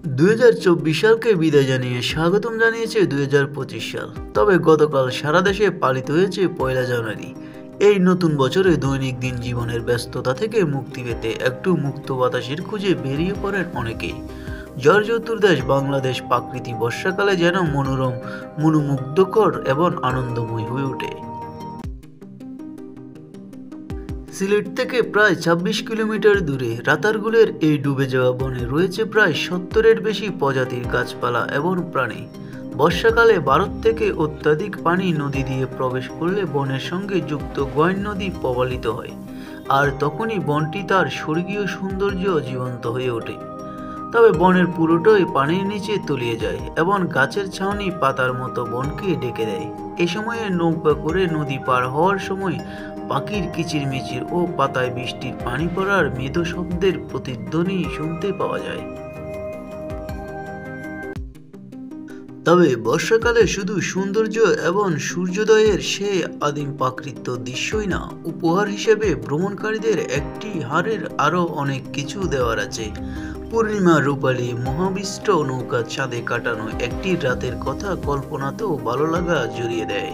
2024 সালকে বিদায় জানিয়ে স্বাগতম জানিয়েছে 2025 সাল। তবে গতকাল সারা দেশে পালিত হয়েছে 1 জানুয়ারি। এই নতুন বছরে দৈনন্দিন জীবনের ব্যস্ততা থেকে মুক্তি পেতে একটু মুক্ত বাতাসের খুঁজে বেরিয়ে পড়েন অনেকেই। ঝড় চতুর্দেশ বাংলাদেশ প্রাকৃতি বর্ষাকালে যেন মনোরম, মনোমুগ্ধকর এবং আনন্দময় হয়ে ওঠে। সিলেট থেকে প্রায় 26 কিলোমিটার দূরে রাতারগুলের এই ডুবে যাওয়া বনে রয়েছে প্রায় 70-এর বেশি প্রজাতির গাছপালা এবং প্রাণী। বর্ষাকালে ভারত থেকে অত্যাধিক পানি নদী দিয়ে প্রবেশ করলে বনের সঙ্গে যুক্ত গোয়াইন নদী প্রবাহিত হয়, আর তখনই বনটি তার স্বর্গীয় সৌন্দর্য জীবন্ত হয়ে ওঠে। তবে বনের পুরোটাই পানির নিচে তলিয়ে যায় এবং গাছের ছাউনি পাতার মতো বনকে ডেকে দেয়। এ সময়ে নৌকা করে নদী পার হওয়ার সময় পাখির কিচিরমিচির ও পাতায় বৃষ্টির পানি পড়ার মৃদু শব্দের প্রতিধ্বনি শুনতে পাওয়া যায়। তবে বর্ষাকালে শুধু সৌন্দর্য এবং সূর্যোদয়ের সে আদিম প্রাকৃতিক দৃশ্যই না, উপহার হিসেবে ভ্রমণকারীদের একটি হারের আরও অনেক কিছু দেওয়ার আছে। পূর্ণিমা রূপালী মহাবিষ্ট নৌকা চাঁদে কাটানো একটি রাতের কথা কল্পনাতেও ভালো লাগা জুড়িয়ে দেয়।